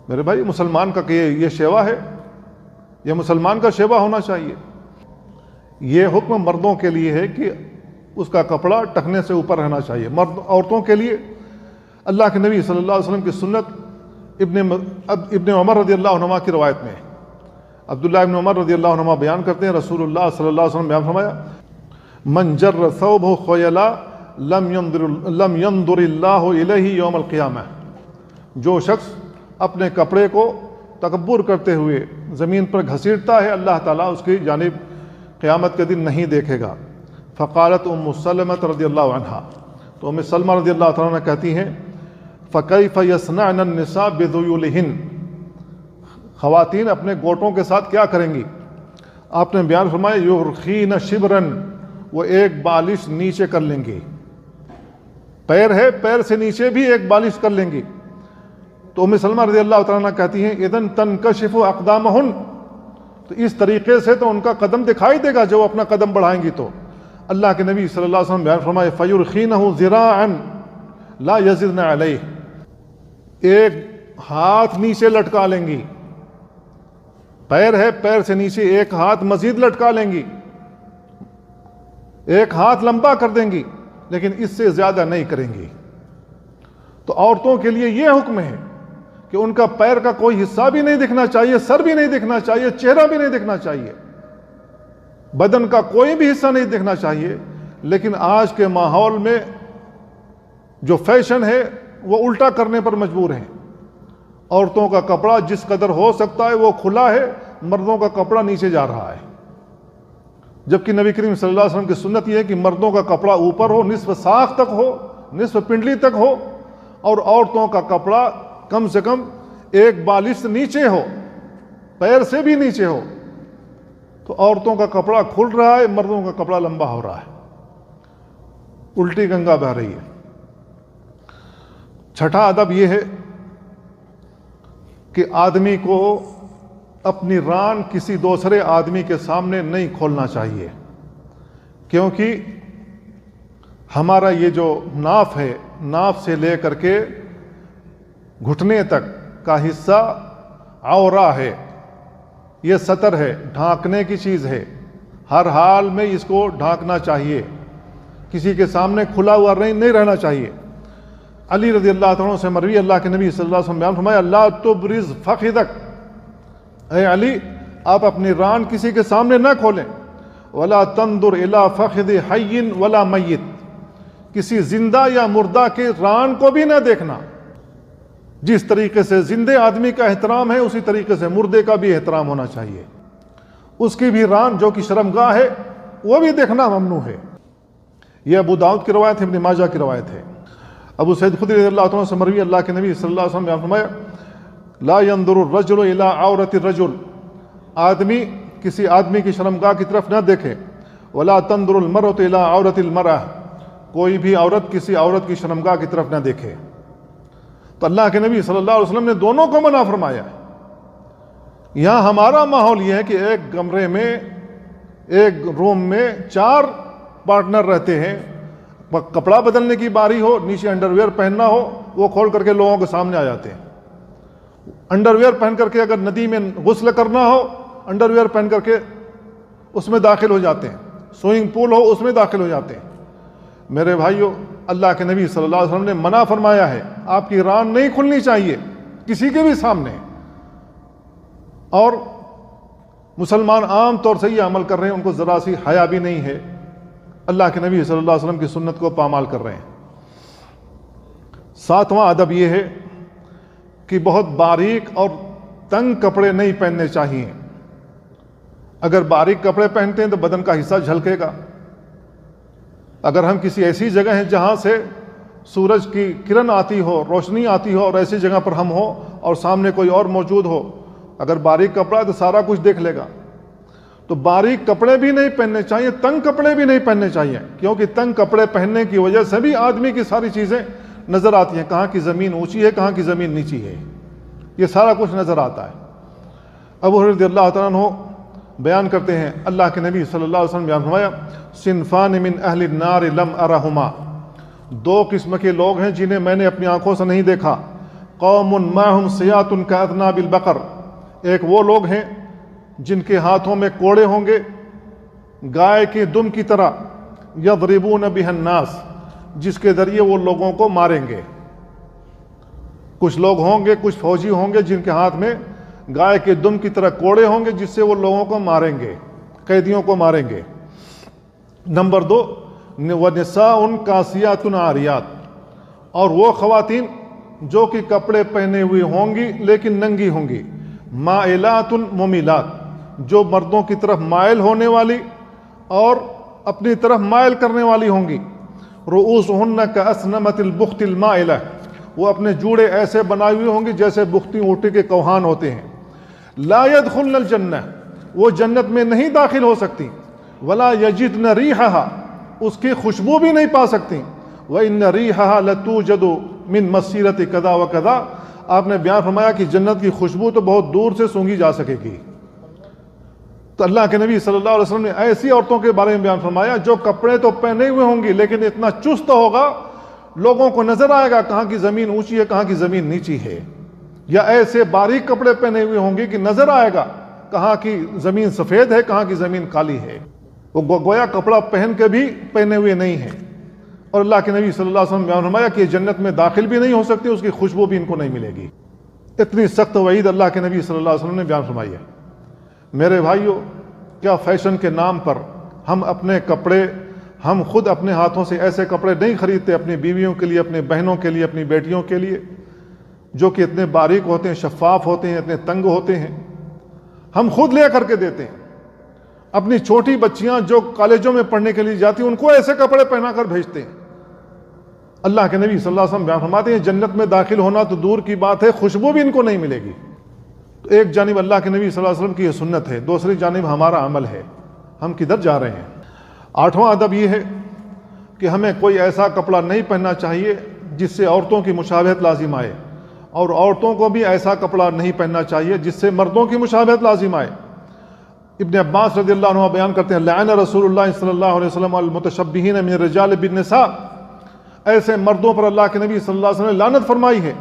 میرے بھائی، مسلمان کا کہ یہ شیوا ہے، یہ مسلمان کا شیوا ہونا چاہیے۔ یہ حکم مردوں کے لیے ہے کہ اس کا کپڑا ٹخنے سے اوپر رہنا چاہیے۔ مرد عورتوں کے لیے اللہ کے نبی صلی اللہ علیہ وسلم کی سنت ابن عمر رضی اللہ عنہما کی روایت میں، عبداللہ ابن عمر رضی اللہ عنہما بیان کرتے ہیں، رسول اللہ صلی اللہ علیہ وسلم بیان فرمایا، من جر ثوبہ خیلا لم ينظر اللہ الیہ یوم القیامہ، جو شخص اپنے کپڑے کو تکبر کرتے ہوئے زمین پر گھسیٹتا ہے اللہ تعالیٰ اس کی جانب قیامت کے دن نہیں دیکھے گا۔ فقالت ام سلمہ رضی اللہ عنہا، تو ام سلمہ رضی اللہ تعالیٰ عنہ کہتی ہیں فَكَيْفَ يَصْنَعْنَ النِّسَاءُ بِذُيُولِهِنَّ، خواتین اپنے گوٹوں کے ساتھ کیا کریں گی؟ آپ نے بیان فرمایا یرخین شبرن، وہ ایک بالش نیچے کر لیں گی، پیر ہے پیر سے نیچے بھی ایک بالش کر لیں گی۔ تو ام سلمہ رضی اللہ تعالیٰ عنہ کہتی ہیں اذن تنکشف اقدامہن، تو اس طریقے سے تو ان کا قدم دکھائی دے گا جو وہ اپنا قدم بڑھائیں گی۔ تو اللہ کے نبی صلی اللہ علیہ وسلم بیان فرمائے فَيُرْخِينَهُ ذِرَاعًا لَا يَزِدْنَ عَلَيْهِ، ایک ہاتھ نیچے لٹکا لیں گی، پیر ہے پیر سے نیچے ایک ہاتھ مزید لٹکا لیں گی، ایک ہاتھ لمبا کر دیں گی، لیکن اس سے زیادہ نہیں کریں گی۔ تو عورتوں کے لیے یہ حکم ہے کہ ان کا پیر کا کوئی حصہ بھی نہیں دکھنا چاہیے، سر بھی نہیں دکھنا چاہیے، چہرہ بھی نہیں دکھنا چاہیے، بدن کا کوئی بھی حصہ نہیں دکھنا چاہیے۔ لیکن آج کے ماحول میں جو فیشن ہے وہ الٹا کرنے پر مجبور ہیں۔ عورتوں کا کپڑا جس قدر ہو سکتا ہے وہ کھلا ہے، مردوں کا کپڑا نیچے جا رہا ہے، جبکہ نبی کریم صلی اللہ علیہ وسلم کی سنت یہ ہے کہ مردوں کا کپڑا اوپر ہو، نصف ساق تک ہو، نصف پنڈلی تک ہو، اور عورتوں کا کپڑا کم سے کم ایک بالش نیچے ہو، پیر سے بھی نیچے ہو۔ تو عورتوں کا کپڑا کھل رہا ہے، مردوں کا کپڑا لمبا ہو رہا ہے، الٹی گنگا بہہ رہی ہے۔ چھٹا ادب یہ ہے کہ آدمی کو اپنی ران کسی دوسرے آدمی کے سامنے نہیں کھولنا چاہیے، کیونکہ ہمارا یہ جو ناف ہے، ناف سے لے کر کے گھٹنے تک کا حصہ عورہ ہے، یہ ستر ہے، ڈھانکنے کی چیز ہے، ہر حال میں اس کو ڈھانکنا چاہیے، کسی کے سامنے کھلا ہوا نہیں رہنا چاہیے۔ علی رضی اللہ عنہ سے مروی اللہ کے نبی صلی اللہ علیہ وسلم بیان فرمایا لا تبرز فخذک، اے علی آپ اپنی ران کسی کے سامنے نہ کھولیں، ولا تنظر الی فخذ حی ولا میت، کسی زندہ یا مردہ کے ران کو بھی نہ دیکھنا۔ جس طریقے سے زندے آدمی کا احترام ہے اسی طریقے سے مردے کا بھی احترام ہونا چاہیے، اس کی بھی ران جو کہ شرمگاہ ہے وہ بھی دیکھنا ممنوع ہے۔ یہ ابو داؤد کی روایت ہے، ابن ماجہ کی روایت ہے۔ ابو سعید خدری رضی اللہ عنہ سے مروی اللہ کے نبی صلی اللہ علیہ وسلم نے فرمایا لا ينظر الرجل الى عورت الرجل، آدمی کسی آدمی کی شرمگاہ کی طرف نہ دیکھے، ولا تنظر المرأة الى عورت المرأة، کوئی بھی عورت کسی عورت کی شرمگاہ کی طرف نہ دیکھے۔ تو اللہ کے نبی صلی اللہ علیہ وسلم نے دونوں کو منع فرمایا۔ یہاں ہمارا ماحول یہ ہے کہ ایک کمرے میں، ایک روم میں 4 پارٹنر رہتے ہیں، کپڑا بدلنے کی باری ہو، نیچے انڈرویئر پہننا ہو، وہ کھول کر کے لوگوں کے سامنے آ جاتے ہیں۔ انڈرویئر پہن کر کے اگر ندی میں غسل کرنا ہو، انڈرویئر پہن کر کے اس میں داخل ہو جاتے ہیں، سوئنگ پول ہو اس میں داخل ہو جاتے ہیں۔ میرے بھائیو، اللہ کے نبی صلی اللہ علیہ وسلم نے منع فرمایا ہے، آپ کی ران نہیں کھلنی چاہیے کسی کے بھی سامنے۔ اور مسلمان عام طور سے یہ عمل کر رہے ہیں، ان کو ذرا سی حیا بھی نہیں ہے، اللہ کے نبی صلی اللہ علیہ وسلم کی سنت کو پامال کر رہے ہیں۔ 7واں ادب یہ ہے کہ بہت باریک اور تنگ کپڑے نہیں پہننے چاہیے۔ اگر باریک کپڑے پہنتے ہیں تو بدن کا حصہ جھلکے گا۔ اگر ہم کسی ایسی جگہ ہیں جہاں سے سورج کی کرن آتی ہو، روشنی آتی ہو، اور ایسی جگہ پر ہم ہو اور سامنے کوئی اور موجود ہو، اگر باریک کپڑا ہے تو سارا کچھ دیکھ لے گا۔ تو باریک کپڑے بھی نہیں پہننے چاہیے، تنگ کپڑے بھی نہیں پہننے چاہیے، کیونکہ تنگ کپڑے پہننے کی وجہ سے بھی آدمی کی ساری چیزیں نظر آتی ہیں، کہاں کی زمین اونچی ہے، کہاں کی زمین نیچی ہے، یہ سارا کچھ نظر آتا ہے۔ ابو ہریرہ رضی اللہ تعالیٰ عنہ بیان کرتے ہیں، اللہ کے نبی صلی اللہ علیہ وسلم بیان فرمایا صنفان من اہل النار لم ارہما، 2 قسم کے لوگ ہیں جنہیں میں نے اپنی آنکھوں سے نہیں دیکھا، قوم معہم سیاط کاذناب البقر، ایک وہ لوگ ہیں جن کے ہاتھوں میں کوڑے ہوں گے گائے کے دم کی طرح، یضربون بہ الناس، جس کے ذریعے وہ لوگوں کو ماریں گے۔ کچھ لوگ ہوں گے، کچھ فوجی ہوں گے جن کے ہاتھ میں گائے کے دم کی طرح کوڑے ہوں گے جس سے وہ لوگوں کو ماریں گے، قیدیوں کو ماریں گے۔ نمبر 2، وَنِسَاءٌ کاسیاتٌ عاریات، اور وہ خواتین جو کہ کپڑے پہنے ہوئی ہوں گی لیکن ننگی ہوں گی، مائلات ممیلات، جو مردوں کی طرف مائل ہونے والی اور اپنی طرف مائل کرنے والی ہوں گی، رؤوسہن کأسنمۃ البخت المائلہ، وہ اپنے جوڑے ایسے بنائی ہوئی ہوں گی جیسے بختی اونٹی کے کوہان ہوتے ہیں، لا يدخلن الجنہ، وہ جنت میں نہیں داخل ہو سکتی، ولا یجدن ریحہا، اس کی خوشبو بھی نہیں پا سکتی، وَإِنَّ رِيحَهَا لَتُوجَدُ مِن مَسِيرَةِ كَذَا وَكَذَا، آپ نے بیان فرمایا کہ جنت کی خوشبو تو بہت دور سے سونگھی جا سکے گی۔ تو اللہ کے نبی صلی اللہ علیہ وسلم نے ایسی عورتوں کے بارے میں بیان فرمایا جو کپڑے تو پہنے ہوئے ہوں گی لیکن اتنا چست ہوگا لوگوں کو نظر آئے گا کہاں کی زمین اونچی ہے کہاں کی زمین نیچی ہے، یا ایسے باریک کپڑے پہنے ہوئے ہوں گے کہ نظر آئے گا کہاں کی زمین سفید ہے کہاں کی زمین کالی ہے، وہ گویا کپڑا پہن کے بھی پہنے ہوئے نہیں ہیں۔ اور اللہ کے نبی صلی اللہ علیہ وسلم بیان فرمایا کہ جنت میں داخل بھی نہیں ہو سکتے، اس کی خوشبو بھی ان کو نہیں ملے گی۔ اتنی سخت وعید اللہ کے نبی صلی اللہ علیہ وسلم نے بیان فرمائی ہے۔ میرے بھائیوں، کیا فیشن کے نام پر ہم اپنے کپڑے، ہم خود اپنے ہاتھوں سے ایسے کپڑے نہیں خریدتے اپنی بیویوں کے لیے، اپنی بہنوں کے لیے، اپنی بیٹیوں کے لیے، جو کہ اتنے باریک ہوتے ہیں، شفاف ہوتے ہیں، اتنے تنگ ہوتے ہیں، ہم خود لے کر کے دیتے ہیں۔ اپنی چھوٹی بچیاں جو کالجوں میں پڑھنے کے لیے جاتی ہیں ان کو ایسے کپڑے پہنا کر بھیجتے ہیں۔ اللہ کے نبی صلی اللہ علیہ وسلم بیان فرماتے ہیں جنت میں داخل ہونا تو دور کی بات ہے، خوشبو بھی ان کو نہیں ملے گی۔ تو ایک جانب اللہ کے نبی صلی اللہ علیہ وسلم کی یہ سنت ہے، دوسری جانب ہمارا عمل ہے، ہم کدھر جا رہے ہیں۔ آٹھواں ادب یہ ہے کہ ہمیں کوئی ایسا کپڑا نہیں پہننا چاہیے جس سے عورتوں کی مشابہت لازم آئے، اور عورتوں کو بھی ایسا کپڑا نہیں پہننا چاہیے جس سے مردوں کی مشابہت لازم آئے۔ ابن عباس رضی اللہ عنہ بیان کرتے ہیں لعن رسول اللہ صلی اللہ علیہ وسلم المتشبہین من الرجال بالنساء، ایسے مردوں پر اللہ کے نبی صلی اللہ علیہ وسلم نے لعنت فرمائی ہے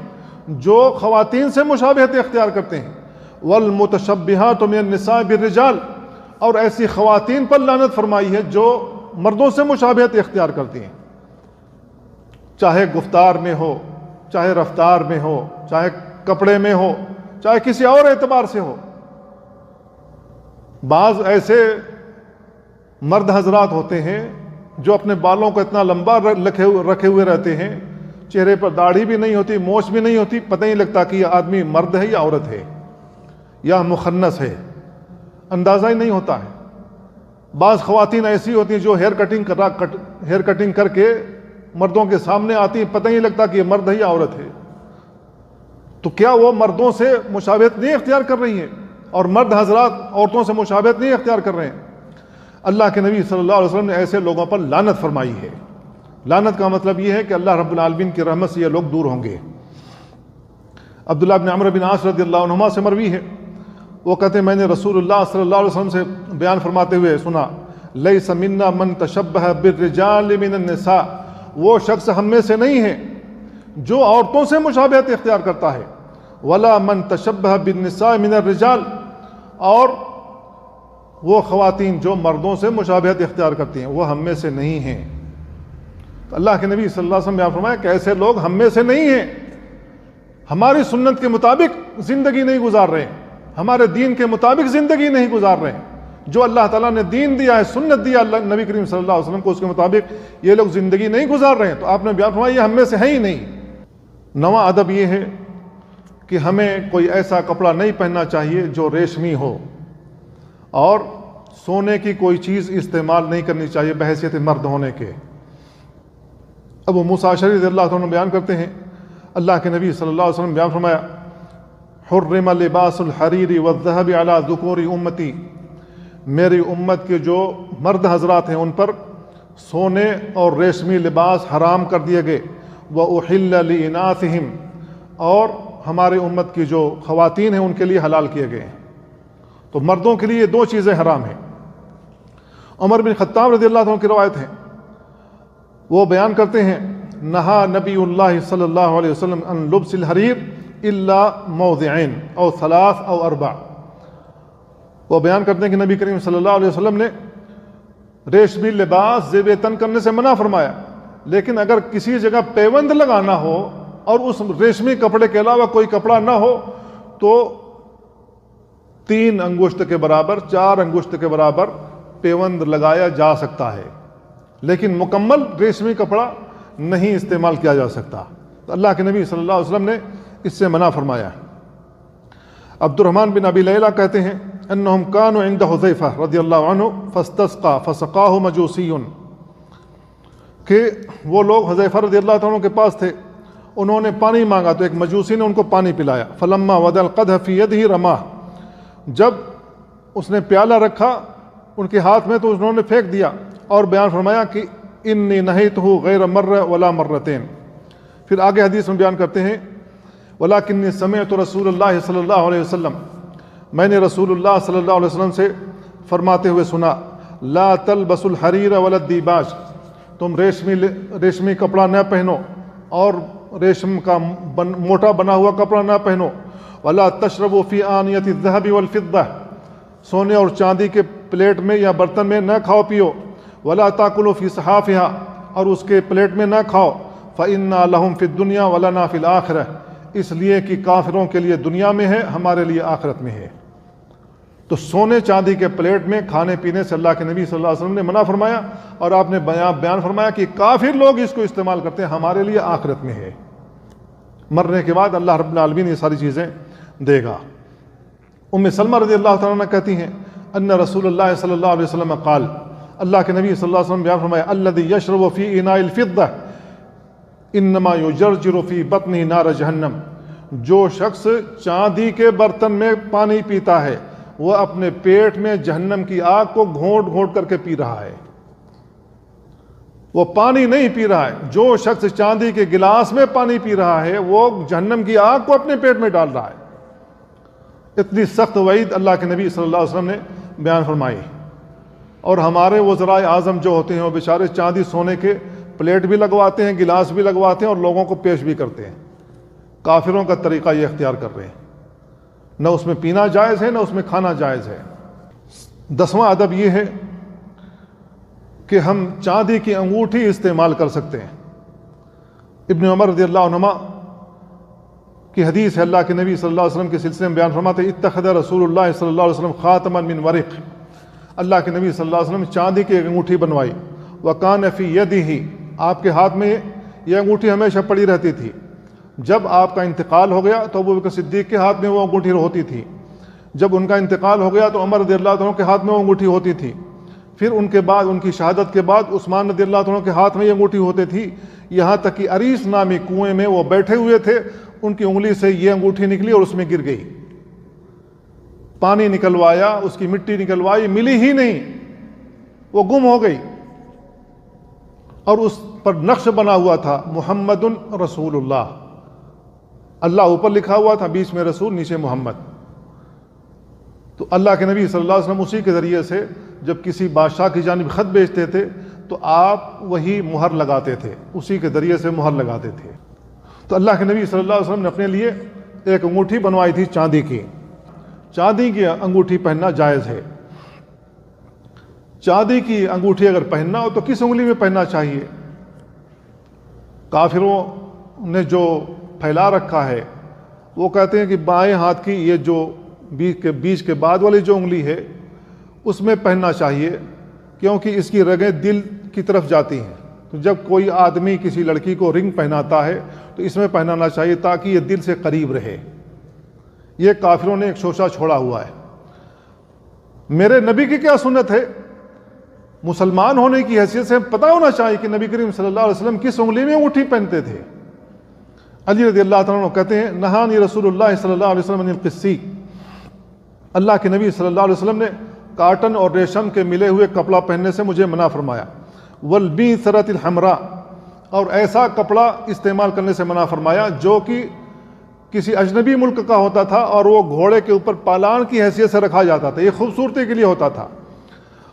جو خواتین سے مشابہت اختیار کرتے ہیں، والمتشبہات من النساء بالرجال، اور ایسی خواتین پر لعنت فرمائی ہے جو مردوں سے مشابہت اختیار کرتی ہیں، چاہے گفتار میں ہو، چاہے رفتار میں ہو، چاہے کپڑے میں ہو، چاہے کسی اور اعتبار سے ہو۔ بعض ایسے مرد حضرات ہوتے ہیں جو اپنے بالوں کو اتنا لمبا رکھے ہوئے رہتے ہیں، چہرے پر داڑھی بھی نہیں ہوتی، مونچھ بھی نہیں ہوتی، پتہ نہیں لگتا کہ یہ آدمی مرد ہے یا عورت ہے یا مخنث ہے، اندازہ ہی نہیں ہوتا ہے۔ بعض خواتین ایسی ہوتی ہیں جو ہیئر کٹنگ کر کے مردوں کے سامنے آتی ہیں، پتہ نہیں لگتا کہ یہ مرد ہے یا عورت ہے۔ تو کیا وہ مردوں سے مشابہت نہیں اختیار کر رہی ہیں، اور مرد حضرات عورتوں سے مشابہت نہیں اختیار کر رہے ہیں؟ اللہ کے نبی صلی اللہ علیہ وسلم نے ایسے لوگوں پر لعنت فرمائی ہے۔ لعنت کا مطلب یہ ہے کہ اللہ رب العالمین کی رحمت سے یہ لوگ دور ہوں گے۔ عبداللہ بن عمرو بن عاص رضی اللہ عنہما سے مروی ہے، وہ کہتے ہیں میں نے رسول اللہ صلی اللہ علیہ وسلم سے بیان فرماتے ہوئے سنا، لیس منا من تشبہ بالرجال من النساء، وہ شخص ہم میں سے نہیں ہے جو عورتوں سے مشابہت اختیار کرتا ہے، ولا من تشبہ بالنساء من الرجال، اور وہ خواتین جو مردوں سے مشابہت اختیار کرتی ہیں وہ ہم میں سے نہیں ہیں۔ تو اللہ کے نبی صلی اللہ علیہ وسلم نے فرمایا کہ ایسے لوگ ہم میں سے نہیں ہیں، ہماری سنت کے مطابق زندگی نہیں گزار رہے ہیں، ہمارے دین کے مطابق زندگی نہیں گزار رہے ہیں۔ جو اللہ تعالیٰ نے دین دیا ہے، سنت دیا اللہ نبی کریم صلی اللہ علیہ وسلم کو، اس کے مطابق یہ لوگ زندگی نہیں گزار رہے ہیں۔ تو آپ نے بیان فرمایا یہ ہم میں سے ہے ہی نہیں۔ نواں ادب یہ ہے کہ ہمیں کوئی ایسا کپڑا نہیں پہننا چاہیے جو ریشمی ہو، اور سونے کی کوئی چیز استعمال نہیں کرنی چاہیے بحیثیت مرد ہونے کے۔ ابو موسیٰ اشعری رضی اللہ عنہ بیان کرتے ہیں اللہ کے نبی صلی اللہ علیہ وسلم بیان فرمایا حرم لباس الحریر والذہب علی ذکور امتی، میری امت کے جو مرد حضرات ہیں ان پر سونے اور ریشمی لباس حرام کر دیے گئے، وأحل لإناثہم، اور ہماری امت کی جو خواتین ہیں ان کے لیے حلال کیے گئے ہیں۔ تو مردوں کے لیے یہ دو چیزیں حرام ہیں۔ عمر بن خطاب رضی اللہ عنہ کی روایت ہے، وہ بیان کرتے ہیں نہا نبی اللہ صلی اللہ علیہ وسلم عن لبس الحریر الا موضعین او ثلاث او اربع، وہ بیان کرتے ہیں کہ نبی کریم صلی اللہ علیہ وسلم نے ریشمی لباس زیب تن کرنے سے منع فرمایا، لیکن اگر کسی جگہ پیوند لگانا ہو اور اس ریشمی کپڑے کے علاوہ کوئی کپڑا نہ ہو تو 3 انگشت کے برابر 4 انگشت کے برابر پیوند لگایا جا سکتا ہے۔ لیکن مکمل ریشمی کپڑا نہیں استعمال کیا جا سکتا. تو اللہ کے نبی صلی اللہ علیہ وسلم نے اس سے منع فرمایا ہے. عبد الرحمن بن ابی لیلہ کہتے ہیں انہم کانوا عند حذیفہ رضی اللہ عنہ فاستسقى فسقاہ مجوسی، کہ وہ لوگ حذیفہ رضی اللہ عنہ کے پاس تھے، انہوں نے پانی مانگا تو ایک مجوسی نے ان کو پانی پلایا. فلما وضع القدح فی یدہ رماہ، جب اس نے پیالہ رکھا ان کے ہاتھ میں تو انہوں نے پھینک دیا، اور بیان فرمایا کہ انی نہیتہ غیر مرہ ولا مرتین. پھر آگے حدیث میں بیان کرتے ہیں ولیکنی سمعت رسول اللہ صلی اللہ علیہ وسلم، میں نے رسول اللہ صلی اللہ علیہ وسلم سے فرماتے ہوئے سنا، لا تلبسوا الحریر ولا الدیباج، تم ریشمی کپڑا نہ پہنو اور ریشم کا موٹا بنا ہوا کپڑا نہ پہنو. ولا تشربوا فی آنیۃ الذهب والفضہ، سونے اور چاندی کے پلیٹ میں یا برتن میں نہ کھاؤ پیو. ولا تاکلوا فی صحافها، اور اس کے پلیٹ میں نہ کھاؤ. فإنا لهم فی الدنیا ولنا فی الآخرہ، اس لیے کہ کافروں کے لیے دنیا میں ہے، ہمارے لیے آخرت میں ہے. تو سونے چاندی کے پلیٹ میں کھانے پینے سے اللہ کے نبی صلی اللہ علیہ وسلم نے منع فرمایا، اور آپ نے بیان فرمایا کہ کافر لوگ اس کو استعمال کرتے ہیں، ہمارے لیے آخرت میں ہے، مرنے کے بعد اللہ رب العالمین یہ ساری چیزیں دے گا. ام سلمہ رضی اللہ تعالیٰ عنہ کہتی ہیں ان رسول اللہ صلی اللہ علیہ وسلم قال، اللہ کے نبی صلی اللہ علیہ وسلم بیان فرمایا، الذی یشرب فی اناء الفضہ انما یجرجر فی بطنہ نار جہنم، جو شخص چاندی کے برتن میں پانی پیتا ہے وہ اپنے پیٹ میں جہنم کی آگ کو گھونٹ گھونٹ کر کے پی رہا ہے. وہ پانی نہیں پی رہا ہے، جو شخص چاندی کے گلاس میں پانی پی رہا ہے وہ جہنم کی آگ کو اپنے پیٹ میں ڈال رہا ہے. اتنی سخت وعید اللہ کے نبی صلی اللہ علیہ وسلم نے بیان فرمائی. اور ہمارے وزراء اعظم جو ہوتے ہیں وہ بیچارے چاندی سونے کے پلیٹ بھی لگواتے ہیں، گلاس بھی لگواتے ہیں، اور لوگوں کو پیش بھی کرتے ہیں. کافروں کا طریقہ یہ اختیار کر رہے ہیں، نہ اس میں پینا جائز ہے نہ اس میں کھانا جائز ہے. 10واں ادب یہ ہے کہ ہم چاندی کی انگوٹھی استعمال کر سکتے ہیں. ابن عمر رضی اللہ عنہما کی حدیث ہے، اللہ کے نبی صلی اللہ علیہ وسلم کے سلسلے میں بیان فرماتے ہیں اتخذ رسول اللہ صلی اللہ علیہ وسلم خاتما من ورق، اللہ کے نبی صلی اللہ علیہ وسلم چاندی کی ایک انگوٹھی بنوائی. وکان فی یدہ، آپ کے ہاتھ میں یہ انگوٹھی ہمیشہ پڑی رہتی تھی. جب آپ کا انتقال ہو گیا تو ابوبکر صدیق کے ہاتھ میں وہ انگوٹھی ہوتی تھی، جب ان کا انتقال ہو گیا تو عمر رضی اللہ عنہ کے ہاتھ میں وہ انگوٹھی ہوتی تھی، پھر ان کے بعد ان کی شہادت کے بعد عثمان رضی اللہ عنہ کے ہاتھ میں یہ انگوٹھی ہوتی تھی. یہاں تک کہ عریس نامی کنویں میں وہ بیٹھے ہوئے تھے، ان کی انگلی سے یہ انگوٹھی نکلی اور اس میں گر گئی. پانی نکلوایا، اس کی مٹی نکلوائی، ملی ہی نہیں، وہ گم ہو گئی. اور اس پر نقش بنا ہوا تھا محمد رسول اللہ، اللہ اوپر لکھا ہوا تھا، بیچ میں رسول، نیچے محمد. تو اللہ کے نبی صلی اللہ علیہ وسلم اسی کے ذریعے سے جب کسی بادشاہ کی جانب خط بھیجتے تھے تو آپ وہی مہر لگاتے تھے، اسی کے ذریعے سے مہر لگاتے تھے. تو اللہ کے نبی صلی اللہ علیہ وسلم نے اپنے لیے ایک انگوٹھی بنوائی تھی چاندی کی. چاندی کی انگوٹھی پہننا جائز ہے. چاندی کی انگوٹھی اگر پہننا ہو تو کس انگلی میں پہننا چاہیے؟ کافروں نے جو پھیلا رکھا ہے وہ کہتے ہیں کہ بائیں ہاتھ کی یہ جو بیچ کے بعد والی جو انگلی ہے اس میں پہننا چاہیے، کیونکہ اس کی رگیں دل کی طرف جاتی ہیں. تو جب کوئی آدمی کسی لڑکی کو رنگ پہناتا ہے تو اس میں پہنانا چاہیے تاکہ یہ دل سے قریب رہے. یہ کافروں نے ایک شوشہ چھوڑا ہوا ہے. میرے نبی کی کیا سنت ہے؟ مسلمان ہونے کی حیثیت سے پتہ ہونا چاہیے کہ نبی کریم صلی اللہ علیہ وسلم کس انگلی میں انگوٹھی پہنتے تھے. علی رضی اللہ تعالیٰ عنہ کہتے ہیں نہانی رسول اللہ صلی اللہ علیہ وسلم عن القسی، اللہ کے نبی صلی اللہ علیہ وسلم نے کاٹن اور ریشم کے ملے ہوئے کپڑا پہننے سے مجھے منع فرمایا. والبیثرۃ الحمراء، اور ایسا کپڑا استعمال کرنے سے منع فرمایا جو کہ کسی اجنبی ملک کا ہوتا تھا اور وہ گھوڑے کے اوپر پالان کی حیثیت سے رکھا جاتا تھا، یہ خوبصورتی کے لیے ہوتا تھا.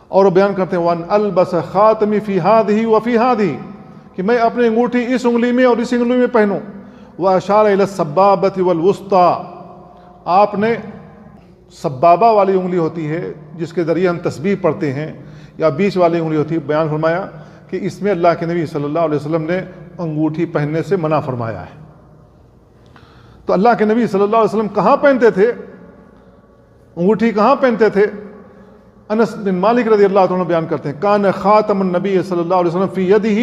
اور وہ بیان کرتے ہیں وَأَنْ أَلْبَسَ خَاتَمِي فِي هَذِهِ وَفِي هَذِهِ، کہ میں اپنی انگوٹھی اس انگلی میں اور اس انگلی میں پہنوں. وَأَشَارَ إِلَى السَّبَّابَةِ وَالْوُسْطَى، آپ نے سبابہ والی انگلی ہوتی ہے جس کے ذریعے ہم تسبیح پڑھتے ہیں، یا بیچ والی انگلی ہوتی ہے، بیان فرمایا کہ اس میں اللہ کے نبی صلی اللہ علیہ وسلم نے انگوٹھی پہننے سے منع فرمایا ہے. تو اللہ کے نبی صلی اللہ علیہ وسلم کہاں پہنتے تھے؟ انگوٹھی کہاں پہنتے تھے؟ انس بن مالک رضی اللہ عنہ بیان کرتے ہیں کان خاتم النبی صلی اللہ علیہ وسلم فی یدہ،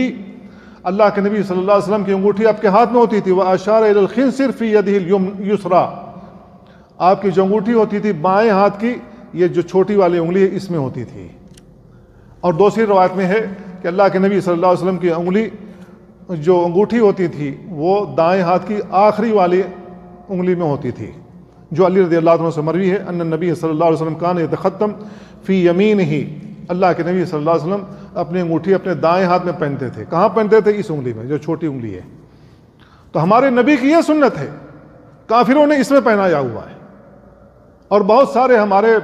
اللہ کے نبی صلی اللہ علیہ وسلم کی انگوٹھی آپ کے ہاتھ میں ہوتی تھی، واشار الی الخنصر فی یدہ الیسریٰ، آپ کی جو انگوٹھی ہوتی تھی بائیں ہاتھ کی، یہ جو چھوٹی والی انگلی ہے اس میں ہوتی تھی۔ اور دوسری روایت میں ہے کہ اللہ کے نبی صلی اللہ علیہ وسلم کی انگلی جو انگوٹھی ہوتی تھی وہ دائیں ہاتھ کی آخری والی انگلی میں ہوتی تھی، جو علی رضی اللہ عنہ سے مروی ہے ان النبی صلی اللہ علیہ وسلم کان یتختم فی یمینہ، اللہ کے نبی صلی اللہ علیہ وسلم اپنی انگوٹھی اپنے دائیں ہاتھ میں پہنتے تھے۔ کہاں پہنتے تھے؟ اس انگلی میں جو چھوٹی انگلی ہے۔ تو ہمارے نبی کی یہ سنت ہے، کافروں نے اس میں پہنایا ہوا ہے۔ اور بہت سارے ہمارے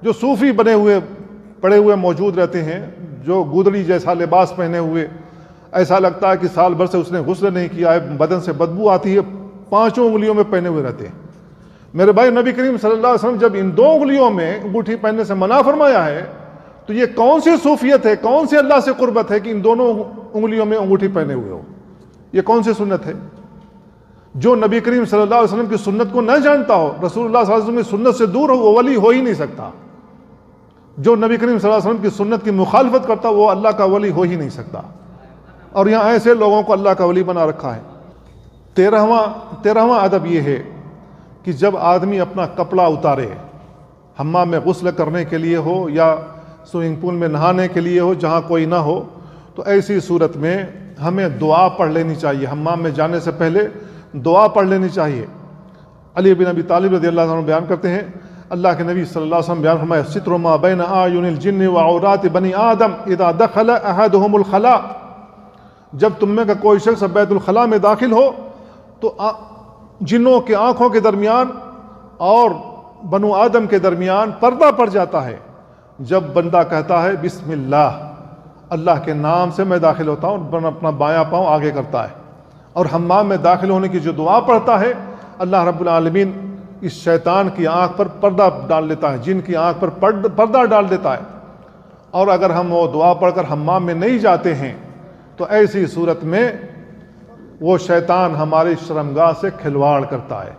جو صوفی بنے ہوئے پڑے ہوئے موجود رہتے ہیں، جو گودڑی جیسا لباس پہنے ہوئے، ایسا لگتا ہے کہ سال بھر سے اس نے غسل نہیں کیا ہے، بدن سے بدبو آتی ہے، پانچوں انگلیوں میں پہنے ہوئے رہتے ہیں۔ میرے بھائی، نبی کریم صلی اللہ علیہ وسلم جب ان دو انگلیوں میں انگوٹھی پہننے سے منع فرمایا ہے تو یہ کون سی صوفیت ہے، کون سی اللہ سے قربت ہے کہ ان دونوں انگلیوں میں انگوٹھی پہنے ہوئے ہو؟ یہ کون سی سنت ہے؟ جو نبی کریم صلی اللہ علیہ وسلم کی سنت کو نہ جانتا ہو، رسول اللہ صلی اللہ علیہ وسلم کی سنت سے دور ہو، وہ ولی ہو ہی نہیں سکتا۔ جو نبی کریم صلی اللہ علیہ وسلم کی سنت کی مخالفت کرتا وہ اللہ کا ولی ہو ہی نہیں سکتا۔ اور یہاں ایسے لوگوں کو اللہ کا ولی بنا رکھا ہے۔ تیرہواں ادب یہ ہے کہ جب آدمی اپنا کپڑا اتارے، حمام میں غسل کرنے کے لیے ہو یا سوئمنگ پول میں نہانے کے لیے ہو جہاں کوئی نہ ہو، تو ایسی صورت میں ہمیں دعا پڑھ لینی چاہیے۔ حمام میں جانے سے پہلے دعا پڑھ لینی چاہیے۔ علی بن ابی طالب رضی اللہ عنہ بیان کرتے ہیں، اللہ کے نبی صلی اللہ علیہ وسلم بیان فرمایا ستر ما بین اعین الجن وعورات بنی آدم اذا دخل احدهم الخلاء، جب تم میں کا کوئی شخص بیت الخلاء میں داخل ہو تو جنوں کے آنکھوں کے درمیان اور بنو آدم کے درمیان پردہ پڑ جاتا ہے۔ جب بندہ کہتا ہے بسم اللہ، اللہ کے نام سے میں داخل ہوتا ہوں، اور اپنا بایاں پاؤں آگے کرتا ہے، اور حمام میں داخل ہونے کی جو دعا پڑھتا ہے، اللہ رب العالمین اس شیطان کی آنکھ پر پردہ ڈال دیتا ہے، جن کی آنکھ پر پردہ ڈال دیتا ہے۔ اور اگر ہم وہ دعا پڑھ کر حمام میں نہیں جاتے ہیں تو ایسی صورت میں وہ شیطان ہماری شرمگاہ سے کھلواڑ کرتا ہے۔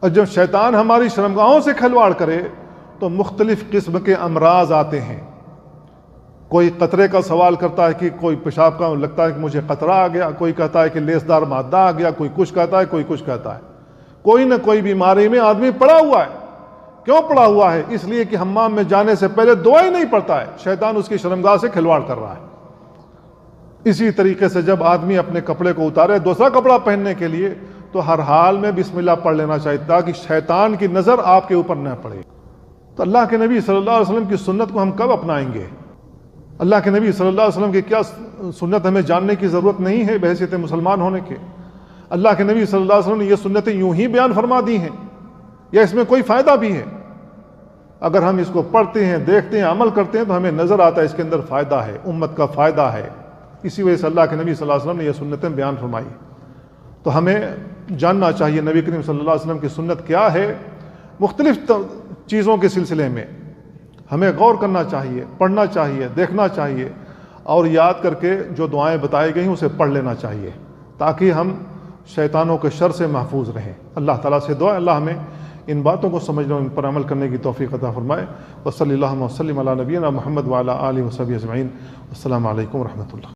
اور جب شیطان ہماری شرمگاہوں سے کھلواڑ کرے تو مختلف قسم کے امراض آتے ہیں۔ کوئی قطرے کا سوال کرتا ہے کہ کوئی پیشاب کا لگتا ہے کہ مجھے قطرہ آ گیا، کوئی کہتا ہے کہ لیسدار مادہ آ گیا، کوئی کچھ کہتا ہے، کوئی کچھ کہتا ہے۔ کوئی نہ کوئی بیماری میں آدمی پڑا ہوا ہے۔ کیوں پڑا ہوا ہے؟ اس لیے کہ حمام میں جانے سے پہلے دعا ہی نہیں پڑھتا ہے، شیطان اس کی شرمگاہ سے کھلواڑ کر رہا ہے۔ اسی طریقے سے جب آدمی اپنے کپڑے کو اتارے دوسرا کپڑا پہننے کے لیے تو ہر حال میں بسم اللہ پڑھ لینا چاہیے تاکہ شیطان کی نظر آپ کے اوپر نہ پڑے۔ تو اللہ کے نبی صلی اللہ علیہ وسلم کی سنت کو ہم کب اپنائیں گے؟ اللہ کے نبی صلی اللہ علیہ وسلم کی کیا سنت ہمیں جاننے کی ضرورت نہیں ہے بحیثیت مسلمان ہونے کے؟ اللہ کے نبی صلی اللہ علیہ وسلم نے یہ سنتیں یوں ہی بیان فرما دی ہیں یا اس میں کوئی فائدہ بھی ہے؟ اگر ہم اس کو پڑھتے ہیں، دیکھتے ہیں، عمل کرتے ہیں تو ہمیں نظر آتا ہے اس کے اندر فائدہ ہے، امت کا فائدہ ہے۔ اسی وجہ سے اللہ کے نبی صلی اللہ علیہ وسلم نے یہ سنتیں بیان فرمائی۔ تو ہمیں جاننا چاہیے نبی کریم صلی اللہ علیہ وسلم کی سنت کیا ہے۔ مختلف چیزوں کے سلسلے میں ہمیں غور کرنا چاہیے، پڑھنا چاہیے، دیکھنا چاہیے، اور یاد کر کے جو دعائیں بتائی گئی ہیں اسے پڑھ لینا چاہیے تاکہ ہم شیطانوں کے شر سے محفوظ رہیں۔ اللہ تعالیٰ سے دعا اللہ ہمیں ان باتوں کو سمجھنے اور ان پر عمل کرنے کی توفیق عطا فرمائے۔ وصلی اللہ وسلم علی نبینا محمد وعلی آلہ وصحبہ اجمعین۔ السلام علیکم ورحمۃ اللہ۔